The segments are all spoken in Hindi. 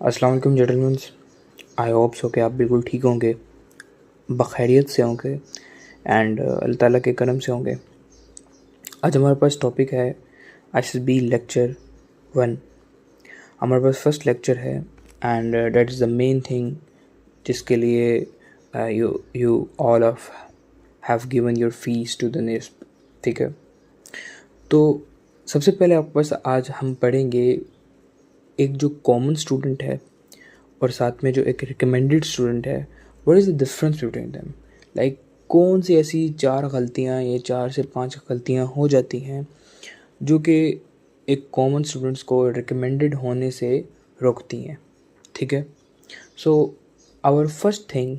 अस्सलाम वालेकुम जेंटलमैन। आई होप सो कि आप बिल्कुल ठीक होंगे, बखैरियत से होंगे एंड अल्लाह ताला के करम से होंगे। आज हमारे पास टॉपिक है ISSB लेक्चर 1। हमारे पास फर्स्ट लेक्चर है and that is the main thing जिसके लिए you all of have given your fees to the नेस्प। ठीक है, तो सबसे पहले आपके पास आज हम पढ़ेंगे एक जो कॉमन स्टूडेंट है और साथ में जो एक रिकमेंडेड स्टूडेंट है, what is the difference between them. Like कौन सी ऐसी 4 गलतियाँ या 4 से 5 गलतियाँ हो जाती हैं जो कि एक कॉमन स्टूडेंट्स को रिकमेंडेड होने से रोकती हैं। ठीक है, so our first thing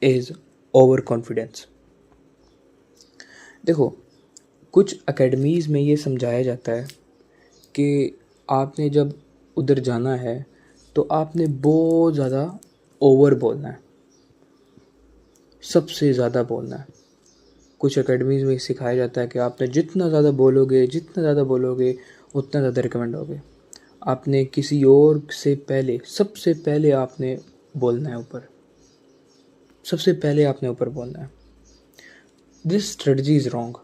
is over confidence. देखो, कुछ एकेडमीज़ में ये समझाया जाता है कि आपने जब उधर जाना है तो आपने बहुत ज़्यादा ओवर बोलना है, सबसे ज़्यादा बोलना है। कुछ एकेडमीज़ में सिखाया जाता है कि आपने जितना ज़्यादा बोलोगे उतना ज़्यादा रिकमेंड होगे। आपने किसी और से पहले सबसे पहले आपने बोलना है ऊपर, सबसे पहले आपने ऊपर बोलना है। This strategy is wrong.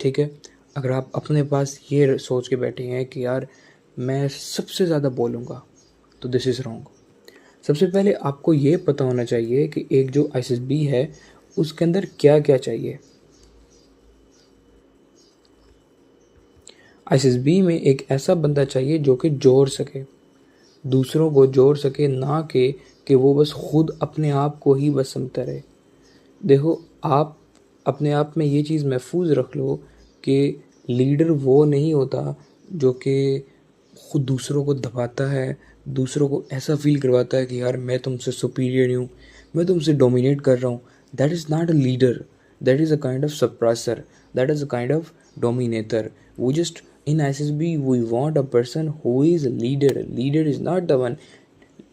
ठीक है, अगर आप अपने पास ये सोच के बैठे हैं कि यार मैं सबसे ज़्यादा बोलूँगा, तो दिस इज़ रॉन्ग। सबसे पहले आपको ये पता होना चाहिए कि एक जो ISSB है उसके अंदर क्या क्या चाहिए। ISSB में एक ऐसा बंदा चाहिए जो कि जोड़ सके, दूसरों को जोड़ सके, ना कि वो बस खुद अपने आप को ही बस समझता रहे। देखो, आप अपने आप में ये चीज़ महफूज रख लो कि लीडर वो नहीं होता जो कि खुद दूसरों को दबाता है, दूसरों को ऐसा फील करवाता है कि यार मैं तुमसे सुपीरियर हूँ, मैं तुमसे डोमिनेट कर रहा हूँ। That is not a leader, that is a kind of suppressor, that is a kind of dominator. वो just in ISSB we want a person who is a leader. Leader is not the one.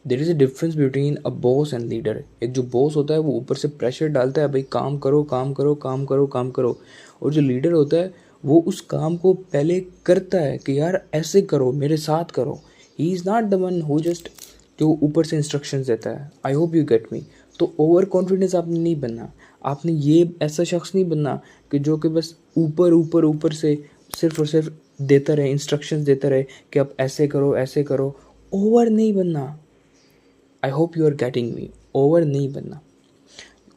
There is a difference between a boss and leader. एक जो बॉस होता है वो ऊपर से प्रेशर डालता है, भाई काम करो काम करो काम करो काम करो। और जो लीडर होता है वो उस काम को पहले करता है कि यार ऐसे करो, मेरे साथ करो। He is not the one who just जो ऊपर से इंस्ट्रक्शंस देता है। I hope you get me. तो ओवर कॉन्फिडेंस आपने नहीं बनना। आपने ये ऐसा शख्स नहीं बनना कि जो कि बस ऊपर ऊपर ऊपर से सिर्फ और सिर्फ देता रहे, इंस्ट्रक्शंस देता रहे कि आप ऐसे करो ऐसे करो। ओवर नहीं बनना। I hope you are getting me. Over नहीं बनना।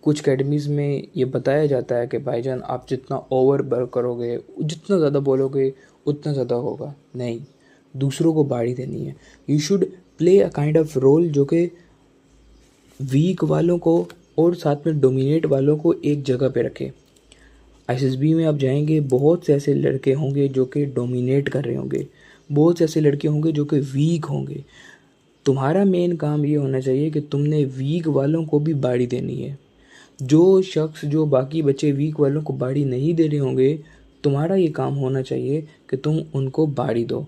कुछ अकेडमीज़ में ये बताया जाता है कि भाईजान आप जितना ओवर करोगे, जितना ज़्यादा बोलोगे उतना ज़्यादा होगा। नहीं, दूसरों को बारी देनी है। You should play a kind of role जो कि वीक वालों को और साथ में डोमिनेट वालों को एक जगह पे रखे। ISSB में आप जाएंगे, बहुत से ऐसे लड़के होंगे जो कि डोमिनेट कर रहे होंगे, बहुत से ऐसे लड़के होंगे जो कि वीक होंगे। तुम्हारा मेन काम ये होना चाहिए कि तुमने वीक वालों को भी बाड़ी देनी है। जो शख्स, जो बाकी बच्चे वीक वालों को बाड़ी नहीं दे रहे होंगे, तुम्हारा ये काम होना चाहिए कि तुम उनको बाड़ी दो।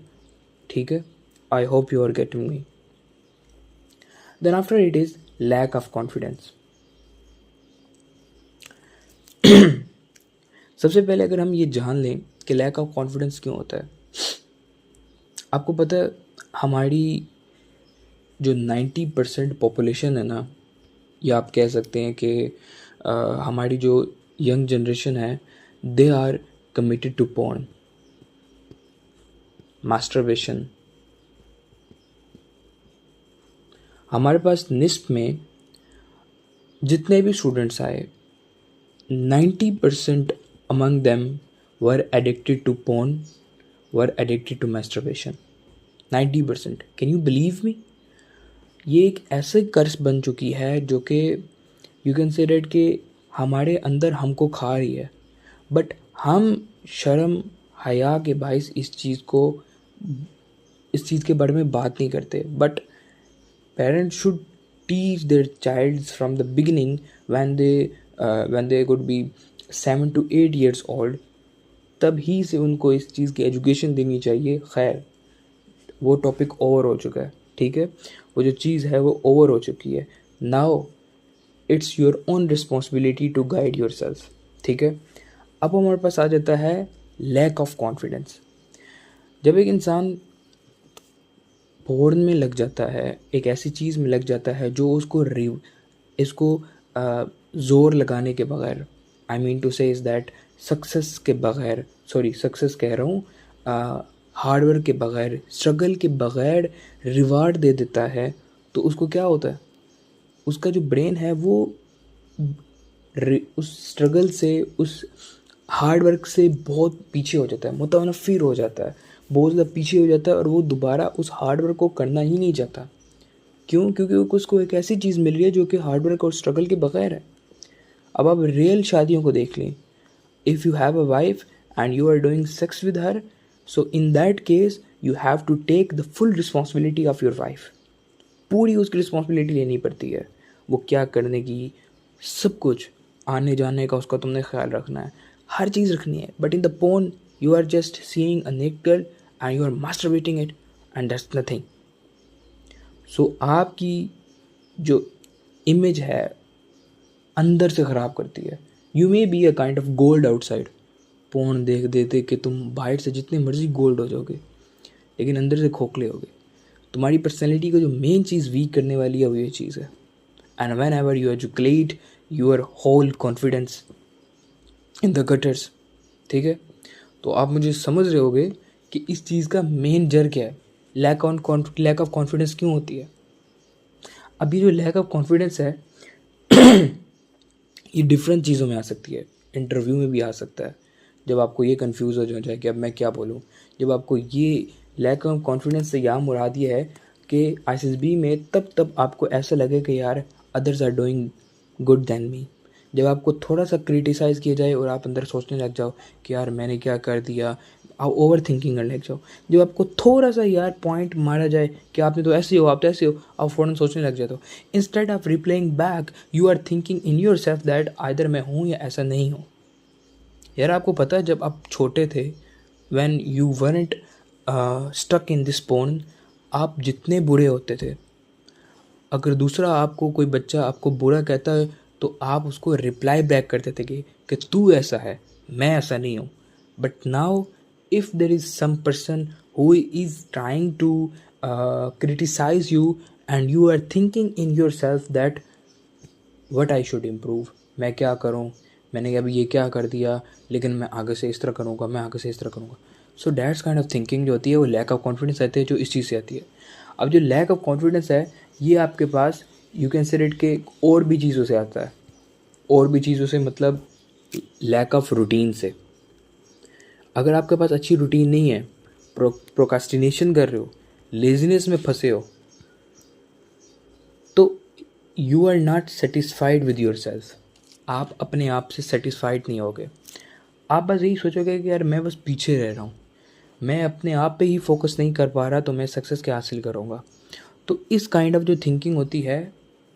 ठीक है, I hope you are getting me. Then after it is lack of confidence. सबसे पहले अगर हम ये जान लें कि लैक ऑफ कॉन्फिडेंस क्यों होता है। आपको पता है हमारी जो 90% पॉपुलेशन है ना, या आप कह सकते हैं कि हमारी जो यंग जनरेशन है, they are committed to porn, masturbation. हमारे पास निस्प में जितने भी स्टूडेंट्स आए, 90% among them were addicted to porn, were addicted to masturbation. 90%। Can you believe me? ये एक ऐसे कर्स बन चुकी है जो कि यू कैन से डेट कि हमारे अंदर हमको खा रही है, बट हम शर्म हया के बाइस इस चीज़ के बारे में बात नहीं करते। But parents should teach their child from the beginning when they could be 7 to 8 years old, तब ही से उनको इस चीज़ की एजुकेशन देनी चाहिए। खैर, वो टॉपिक ओवर हो चुका है। ठीक है, वो जो चीज़ है वो ओवर हो चुकी है। Now it's your own responsibility to guide your self. ठीक है, अब हमारे पास आ जाता है लैक ऑफ कॉन्फिडेंस। जब एक इंसान पोर्न में लग जाता है, एक ऐसी चीज़ में लग जाता है जो इसको ज़ोर लगाने के बगैर, आई मीन टू से इज़ दैट सक्सेस के बगैर, सॉरी सक्सेस कह रहा हूँ, हार्डवर्क के बगैर, स्ट्रगल के बगैर रिवार्ड दे देता है, तो उसको क्या होता है, उसका जो ब्रेन है वो उस स्ट्रगल से, उस हार्ड वर्क से बहुत पीछे हो जाता है, मुतनफ़िर हो जाता है, बहुत ज़्यादा पीछे हो जाता है, और वो दोबारा उस हार्ड वर्क को करना ही नहीं चाहता। क्यों? क्योंकि उसको एक ऐसी चीज़ मिल रही है जो कि हार्ड वर्क और स्ट्रगल के बगैर है। अब आप रियल शादियों को देख लें, if you have a wife and you are doing sex with her, so in that case you have to take the full responsibility of your wife. पूरी उसकी रिस्पॉन्सिबिलिटी लेनी पड़ती है, वो क्या करने की, सब कुछ, आने जाने का उसका तुमने ख्याल रखना है, हर चीज़ रखनी है। But in the porn you are just seeing a naked girl and you are masturbating it and that's nothing. So आपकी जो इमेज है अंदर से ख़राब करती है। You may be a kind of gold outside, porn देख देते कि तुम बाहर से जितने मर्जी गोल्ड हो जाओगे, लेकिन अंदर से खोखले होगे। तुम्हारी पर्सनैलिटी को जो मेन चीज़ वीक करने वाली है वो ये चीज़ है। And whenever you educate your whole confidence in the gutters, ठीक है, तो आप मुझे समझ रहे होगे कि इस चीज़ का मेन जर क्या है, लैक ऑफ कॉन्फिडेंस क्यों होती है। अभी जो लैक ऑफ कॉन्फिडेंस है ये डिफरेंट चीज़ों में आ सकती है, इंटरव्यू में भी आ सकता है, जब आपको ये कंफ्यूज हो जाए कि अब मैं क्या बोलूँ, जब आपको ये लैक ऑफ कॉन्फिडेंस से यहाँ मुराद ये है कि आईसीएसबी में तब आपको ऐसा लगे कि यार others are doing good than me. जब आपको थोड़ा सा क्रिटिसाइज़ किया जाए और आप अंदर सोचने लग जाओ कि यार मैंने क्या कर दिया, आप ओवर थिंकिंग करने लग जाओ। जब आपको थोड़ा सा यार पॉइंट मारा जाए कि आपने तो ऐसे हो, आप तो ऐसे हो, आप फ़ौरन सोचने लग जाते हो। Instead of replying back you are thinking in your self that either मैं हूँ या ऐसा नहीं हूँ। यार आपको पता है जब आप छोटे थे, when you weren't stuck in this porn, आप जितने बुरे होते थे, अगर दूसरा आपको कोई बच्चा आपको बुरा कहता है तो आप उसको रिप्लाई बैक करते थे कि तू ऐसा है, मैं ऐसा नहीं हूँ। But now if there is some person who is trying to criticise you and you are thinking in your self that what I should improve, मैं क्या करूँ, मैंने अभी ये क्या कर दिया, लेकिन मैं आगे से इस तरह करूँगा, मैं आगे से इस तरह करूँगा। So that's kind of thinking जो होती है वो लैक ऑफ कॉन्फिडेंस आती है, जो इस चीज़ से आती है। अब जो लैक ऑफ कॉन्फिडेंस है ये आपके पास यू कैन से रेट के और भी चीज़ों से आता है, और भी चीज़ों से मतलब लैक ऑफ रूटीन से। अगर आपके पास अच्छी रूटीन नहीं है, प्रोकास्टिनेशन कर रहे हो, लेजीनेस में फंसे हो, तो you are not satisfied with your self. आप अपने आप से सेटिस्फाइड नहीं होगे। आप बस यही सोचोगे कि यार मैं बस पीछे रह रहा हूँ, मैं अपने आप पे ही फोकस नहीं कर पा रहा, तो मैं सक्सेस क्या हासिल करूँगा। तो इस काइंड ऑफ जो थिंकिंग होती है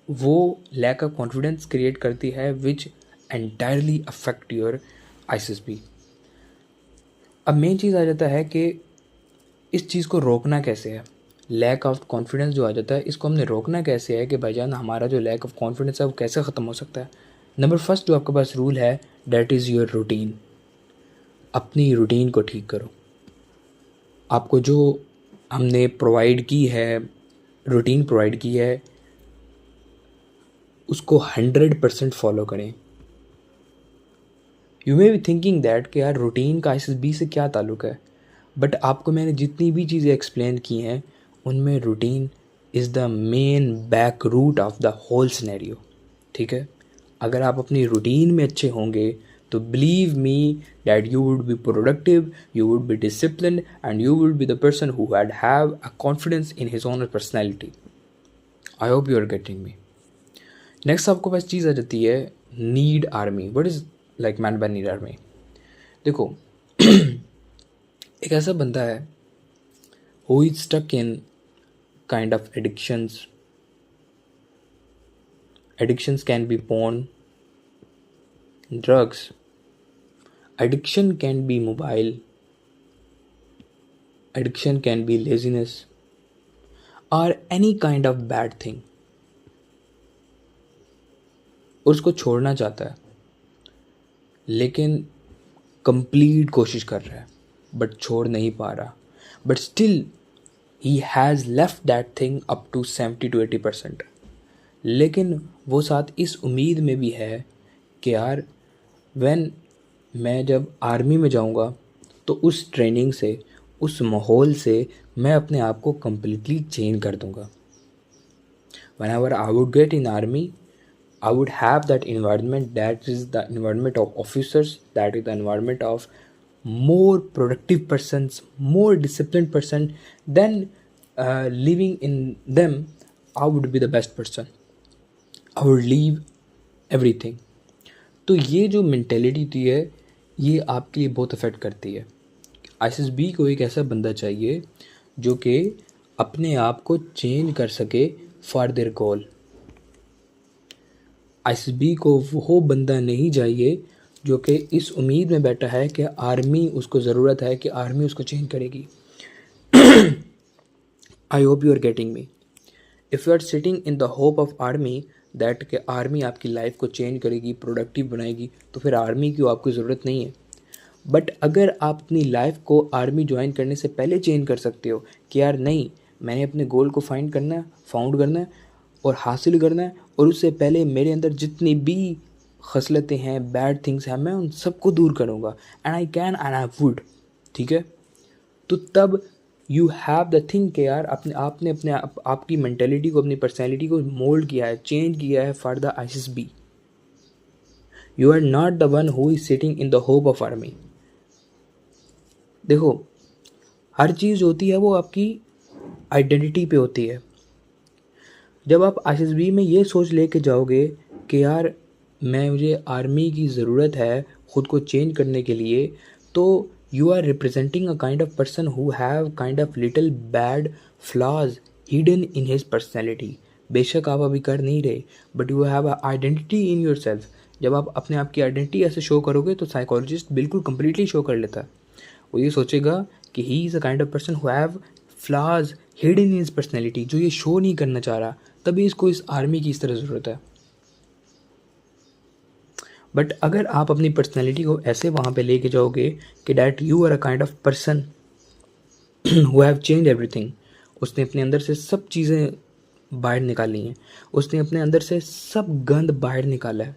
वो लैक ऑफ कॉन्फिडेंस क्रिएट करती है, विच एंटायरली अफेक्ट योर आईसीएसबी। अब मेन चीज़ आ जाता है कि इस चीज़ को रोकना कैसे है। लैक ऑफ कॉन्फिडेंस जो आ जाता है इसको हमने रोकना कैसे है कि भाईजान हमारा जो लैक ऑफ कॉन्फिडेंस है वो कैसे ख़त्म हो सकता है। नंबर फर्स्ट जो आपके पास रूल है डैट इज़ योर रूटीन। अपनी रूटीन को ठीक करो। आपको जो हमने प्रोवाइड की है, रूटीन प्रोवाइड की है, उसको 100% फॉलो करें। You may be thinking that कि यार रूटीन का आईसीएसबी से क्या ताल्लुक़ है, बट आपको मैंने जितनी भी चीज़ें एक्सप्लेन की हैं उनमें routine is the main back root of the whole scenario, ठीक है। अगर आप अपनी रूटीन में अच्छे होंगे तो believe me that you would be productive, you would be discipline and you would be the person who had have a confidence in his own personality. I hope you are getting me. Next आपको पास चीज़ आ जाती है need army. What is like man by need army. देखो एक ऐसा बंदा है who is stuck in kind of addictions. Addictions can be porn, drugs. Addiction can be mobile. Addiction can be laziness or any kind of bad thing. और उसको छोड़ना चाहता है लेकिन कंप्लीट कोशिश कर रहा है बट छोड़ नहीं पा रहा, but still he has left that thing up to 70 to 80%। लेकिन वो साथ इस उम्मीद में भी है कि यार व्हेन मैं जब आर्मी में जाऊंगा तो उस ट्रेनिंग से, उस माहौल से मैं अपने आप को कम्प्लीटली चेंज कर दूंगा। Whenever I would get in army, I would have that environment, that is the environment of officers, that is the environment of more productive persons, more disciplined person. Then living in them, I would be the best person, I would leave everything। तो ये जो मेंटेलिटी थी है, ये आपके लिए बहुत अफेक्ट करती है। आईएसएसबी को एक ऐसा बंदा चाहिए जो कि अपने आप को चेंज कर सके फॉर देयर गोल। आईएसएसबी को वो बंदा नहीं चाहिए जो कि इस उम्मीद में बैठा है कि आर्मी उसको ज़रूरत है, कि आर्मी उसको चेंज करेगी। I hope you are getting me. If you are sitting in the hope of army that कि आर्मी आपकी लाइफ को चेंज करेगी, प्रोडक्टिव बनाएगी, तो फिर आर्मी की आपको ज़रूरत नहीं है। बट अगर आप अपनी लाइफ को आर्मी ज्वाइन करने से पहले चेंज कर सकते हो कि यार नहीं, मैंने अपने गोल को फाउंड करना है और हासिल करना है, और उससे पहले मेरे अंदर जितनी भी खसलतें हैं, बैड थिंग्स हैं, मैं उन सबको दूर करूँगा, and I can and I would. ठीक है, तो तब यू हैव द थिंग कि यार आपने अपने आपकी मेंटेलिटी को, अपनी पर्सनैलिटी को मोल्ड किया है, चेंज किया है for the ISSB. You are not the one who is sitting in the hope of army. देखो, हर चीज़ होती है वो आपकी आइडेंटिटी पे होती है। जब आप आईएसएसबी में ये सोच लेके जाओगे कि यार मुझे आर्मी की ज़रूरत है ख़ुद को चेंज करने के लिए, तो you are representing a kind of person who have kind of little bad flaws hidden in his personality. बेशक आप अभी कर नहीं रहे, but you have a identity in your self. जब आप अपने आप की आइडेंटिटी ऐसे शो करोगे तो साइकोलॉजिस्ट बिल्कुल कम्प्लीटली शो कर लेता है। वो ये सोचेगा कि ही is a kind of person who have flaws hidden in his personality, जो ये शो नहीं करना चाह रहा, तभी इसको इस आर्मी की इस तरह ज़रूरत है। बट अगर आप अपनी पर्सनैलिटी को ऐसे वहाँ पे लेके जाओगे कि that you are a kind of person who have change everything, उसने अपने अंदर से सब चीज़ें बाहर निकाली हैं, उसने अपने अंदर से सब गंद बाहर निकाला है,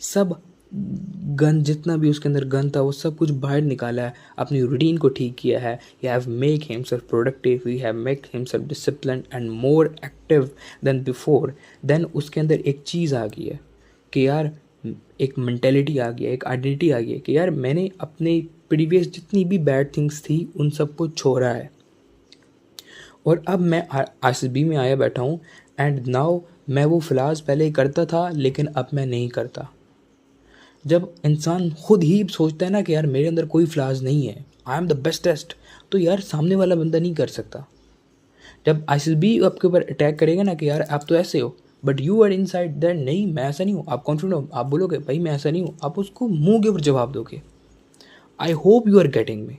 सब गंद जितना भी उसके अंदर गंद था वो सब कुछ बाहर निकाला है, अपनी रूटीन को ठीक किया है, he have make himself productive, he have make himself discipline and more active than before. Then उसके अंदर एक चीज़ आ गई है कि यार, एक मेंटेलिटी आ गया, एक आइडेंटिटी आ गई है कि यार मैंने अपने प्रीवियस जितनी भी बैड थिंग्स थी उन सबको छोड़ा है, और अब मैं आईएसएसबी में आया बैठा हूँ, एंड नाउ मैं वो फ्लॉज पहले करता था लेकिन अब मैं नहीं करता। जब इंसान खुद ही सोचता है ना कि यार मेरे अंदर कोई फ्लॉज नहीं है, आई एम द बेस्टेस्ट, तो यार सामने वाला बंदा नहीं कर सकता। जब आईएसएसबी आपके ऊपर अटैक करेगा ना कि यार आप तो ऐसे हो, but you are inside that नहीं मैं ऐसा नहीं हूँ, आप कॉन्फिडेंट हो, आप बोलोगे भाई मैं ऐसा नहीं हूँ, आप उसको मुंह के ऊपर जवाब दोगे। I hope you are getting me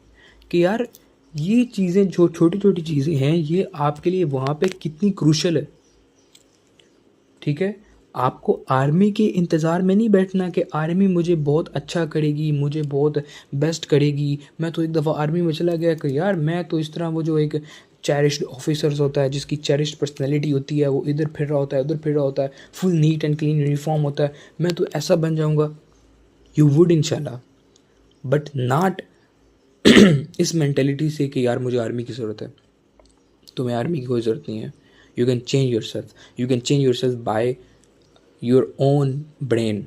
कि यार ये चीज़ें जो छोटी छोटी चीज़ें हैं ये आपके लिए वहाँ पे कितनी क्रूशल है। ठीक है, आपको आर्मी के इंतज़ार में नहीं बैठना कि आर्मी मुझे बहुत अच्छा करेगी, मुझे बहुत बेस्ट करेगी। मैं तो एक दफ़ा आर्मी में चला गया कि यार मैं तो इस तरह, वो जो एक चेरिश्ड ऑफिसर्स होता है जिसकी चेरिश्ड पर्सनैलिटी होती है, वो इधर फिर रहा होता है, उधर फिर रहा होता है, full neat and clean uniform होता है, मैं तो ऐसा बन जाऊँगा। यू वुड इंशाल्लाह, बट नॉट इस मैंटेलिटी से कि यार मुझे आर्मी की ज़रूरत है। तुम्हें आर्मी की कोई ज़रूरत नहीं है। You can change your self, you can change your self by your own brain.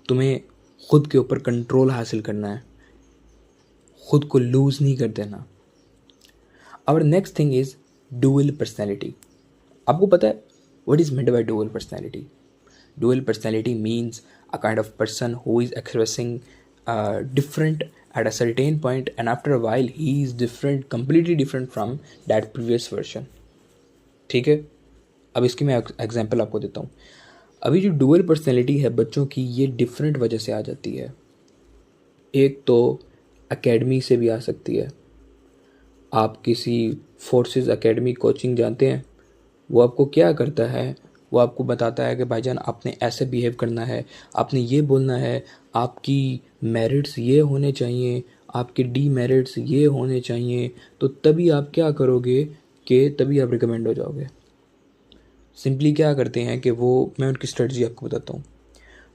तुम्हें खुद के ऊपर कंट्रोल हासिल करना है, खुद को लूज़ नहीं कर देना। Our next thing is dual personality. आपको पता है what is meant by dual personality? Dual personality means a kind of person who is expressing different at a certain point, and after a while he is different, completely different from that previous version. ठीक है, अब इसकी मैं एग्जांपल आपको देता हूँ। अभी जो डुअल पर्सनैलिटी है बच्चों की, ये डिफरेंट वजह से आ जाती है। एक तो एकेडमी से भी आ सकती है। आप किसी फोर्सेस एकेडमी कोचिंग जानते हैं, वो आपको क्या करता है, वो आपको बताता है कि भाईजान आपने ऐसे बिहेव करना है, आपने ये बोलना है, आपकी मेरिट्स ये होने चाहिए, आपके डीमेरिट्स ये होने चाहिए, तो तभी आप क्या करोगे कि तभी आप रिकमेंड हो जाओगे। सिंपली क्या करते हैं कि वो, मैं उनकी स्ट्रेटजी आपको बताता हूँ।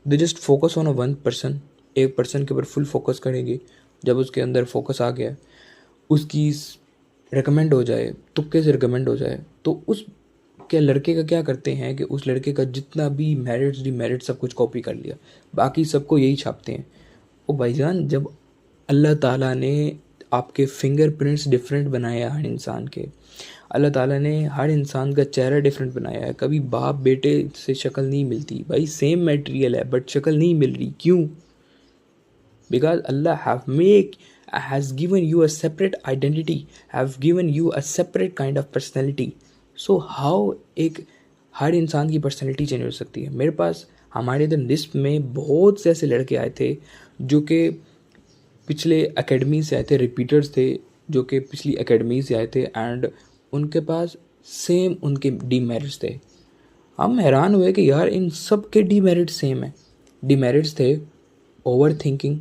They just focus on a one person, एक पर्सन के ऊपर फुल फोकस करेंगे। जब उसके अंदर फोकस आ गया, उसकी रिकमेंड हो जाए, तुक्के से रिकमेंड हो जाए, तो उस के लड़के का क्या करते हैं कि उस लड़के का जितना भी मेरिट्स डिमेरिट्स सब कुछ कॉपी कर लिया, बाकी सबको यही छापते हैं। ओ भाईजान, जब अल्लाह ताला ने आपके फिंगरप्रिंट्स डिफरेंट बनाए हैं हर इंसान के, अल्लाह ताला ने हर इंसान का चेहरा डिफरेंट बनाया है। कभी बाप बेटे से शक्ल नहीं मिलती भाई, सेम मटेरियल है बट शक्ल नहीं मिल रही। क्यों? Because Allah has given you a separate identity, have given you a separate kind of personality. So how एक हर इंसान की पर्सनैलिटी चेंज हो सकती है। मेरे पास हमारे इधर निस्प में बहुत से ऐसे लड़के आए थे जो कि पिछले एकेडमी से आए थे, रिपीटर्स थे जो कि पिछली एकेडमी से आए थे, एंड उनके पास सेम उनके डीमेरिट्स थे। हम हैरान हुए कि यार इन सब के डीमेरिट्स सेम है। डीमेरिट्स थे over thinking,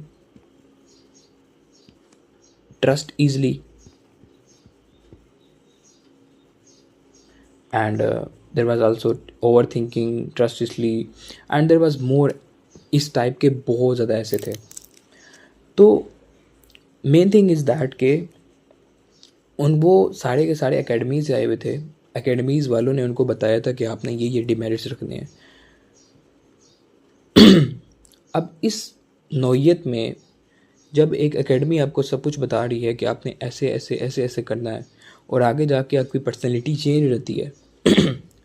trust easily, and there was also overthinking, trust easily, and there was more। इस टाइप के बहुत ज़्यादा ऐसे थे। तो मेन थिंग इज़ दैट के वो सारे के सारे एकेडमी से आए हुए थे। एकेडमीज़ वालों ने उनको बताया था कि आपने ये डिमेरिट्स रखने हैं। अब इस नौयत में जब एक एकेडमी आपको सब कुछ बता रही है कि आपने ऐसे ऐसे ऐसे ऐसे करना है, और आगे जाके आपकी पर्सनैलिटी चेंज रहती है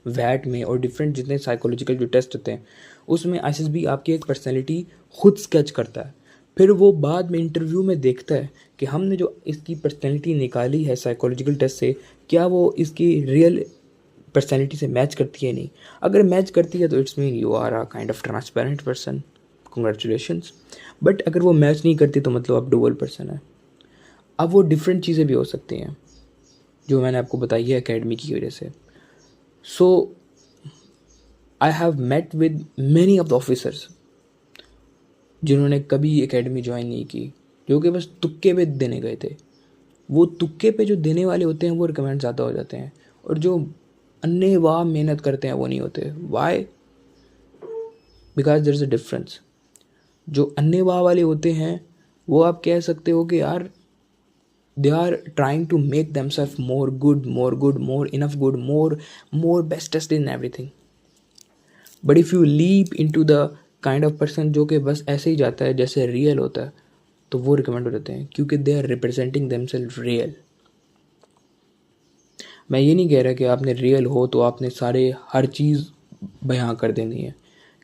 वैट में और डिफरेंट जितने साइकोलॉजिकल जो टेस्ट होते हैं उसमें एसएसबी आपकी एक पर्सनैलिटी खुद स्केच करता है। फिर वो बाद में इंटरव्यू में देखता है कि हमने जो इसकी पर्सनैलिटी निकाली है साइकोलॉजिकल टेस्ट से, क्या वो इसकी रियल पर्सनैलिटी से मैच करती है नहीं। अगर मैच करती है तो it's mean you are a kind of transparent person, congratulations. But अगर वो मैच नहीं करती तो मतलब आप डुअल पर्सन है। अब वो डिफरेंट चीज़ें भी हो सकती हैं जो मैंने आपको बताई है एकेडमी की वजह से। So I have met with many of the officers जिन्होंने कभी एकेडमी ज्वाइन नहीं की, जो कि बस तुक्के पे देने गए थे। वो तुक्के पे जो देने वाले होते हैं वो रिकमेंड ज़्यादा हो जाते हैं, और जो अन्य वाह मेहनत करते हैं वो नहीं होते। Why? Because there is a difference. जो अन्य वाह वाले होते हैं वो आप कह सकते हो कि यार they are trying to make themselves more good, more enough good, more bestest in everything. But if you leap into the kind of person जो कि बस ऐसे ही जाता है जैसे रियल होता है, तो वो रिकमेंड हो जाते हैं क्योंकि they are representing themselves real. मैं ये नहीं कह रहा कि आपने रियल हो तो आपने सारे हर चीज़ बयां कर देनी है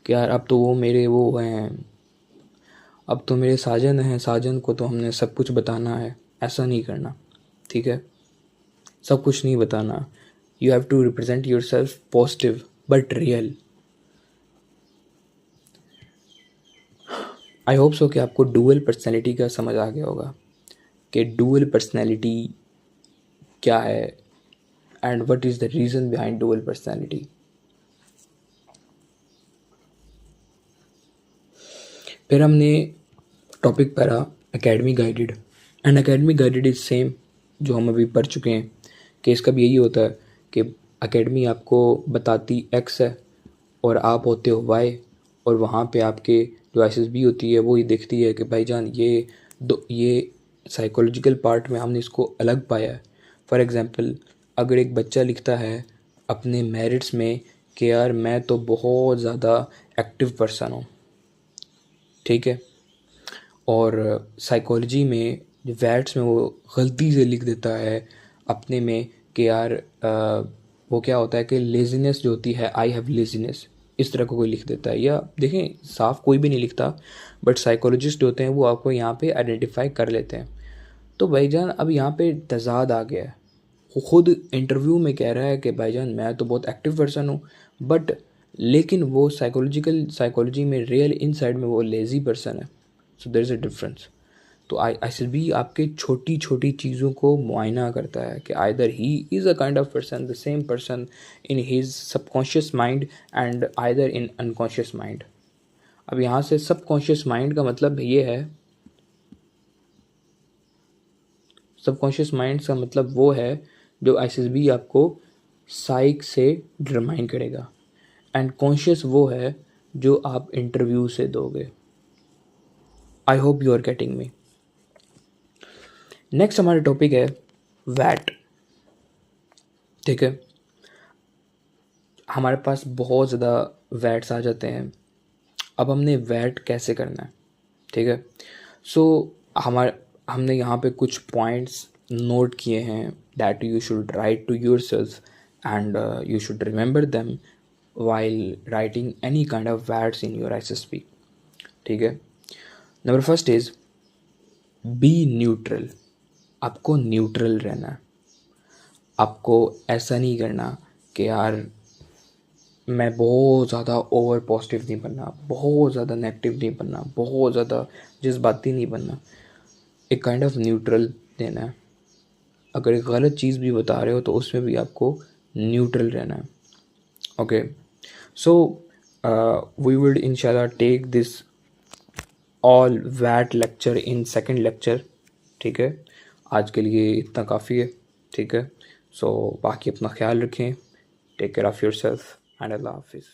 कि यार अब तो वो मेरे वो हैं, अब तो मेरे साजन हैं, साजन को तो हमने सब कुछ बताना है। ऐसा नहीं करना, ठीक है? सब कुछ नहीं बताना। You have to represent yourself positive but real. I hope so कि आपको डुअल पर्सनैलिटी का समझ आ गया होगा कि डुअल पर्सनैलिटी क्या है and what is the reason behind dual personality. फिर हमने टॉपिक पढ़ा academy guided, and academy guided is same जो हम अभी पढ़ चुके हैं कि इसका भी यही होता है कि एकेडमी आपको बताती एक्स है और आप होते हो वाई, और वहाँ पे आपके जो एसएसबी होती है वो ही देखती है कि भाईजान ये साइकोलॉजिकल पार्ट में हमने इसको अलग पाया है। फॉर एग्ज़ाम्पल, अगर एक बच्चा लिखता है अपने मेरिट्स में कि यार मैं तो बहुत ज़्यादा एक्टिव पर्सन हूँ, ठीक है, और साइकोलॉजी में वैट्स में वो गलती से लिख देता है अपने में कि यार वो क्या होता है कि लेज़ीनेस जो होती है, आई हैव लेज़ीनेस, इस तरह को कोई लिख देता है। या देखें, साफ कोई भी नहीं लिखता, बट साइकोलॉजिस्ट जो होते हैं वो आपको यहाँ पे आइडेंटिफाई कर लेते हैं। तो भाईजान अब यहाँ पे तजाद आ गया है। वो खुद इंटरव्यू में कह रहा है कि भाईजान मैं तो बहुत एक्टिव पर्सन हूँ, बट लेकिन वो साइकोलॉजी में रियल इनसाइड में वो लेज़ी पर्सन है। So there is a difference. तो आईएसबी आपके छोटी छोटी चीज़ों को मुआयना करता है कि either he is a kind of person, the same person in his subconscious mind and either in unconscious mind. अब यहाँ से सबकॉन्शियस माइंड का मतलब ये है, सबकॉन्शियस माइंड का मतलब वो है जो एसएसबी आपको साइक से डिटरमाइन करेगा, एंड कॉन्शियस वो है जो आप इंटरव्यू से दोगे। I hope you are getting me. Next हमारा टॉपिक है वैट। ठीक है, हमारे पास बहुत ज़्यादा वैट्स आ जाते हैं। अब हमने वैट कैसे करना है, ठीक है। सो हमने यहाँ पे कुछ पॉइंट्स नोट किए हैं that you should write to yourself and you should remember them while writing any kind of WATs in your SSP. ठीक है, number first is be neutral. आपको न्यूट्रल रहना है। आपको ऐसा नहीं करना कि यार मैं बहुत ज़्यादा ओवर पॉजिटिव नहीं बनना, बहुत ज़्यादा नेगेटिव नहीं बनना, बहुत ज़्यादा जज्बाती नहीं बनना। एक काइंड ऑफ न्यूट्रल देना है। अगर एक गलत चीज़ भी बता रहे हो तो उसमें भी आपको न्यूट्रल रहना है। ओके, सो वी विल इंशाल्लाह टेक दिस ऑल वैट लेक्चर इन सेकंड लेक्चर। ठीक है, आज के लिए इतना काफ़ी है। ठीक है, सो बाकी अपना ख्याल रखें। Take care of yourself and अल्लाह हाफिज़।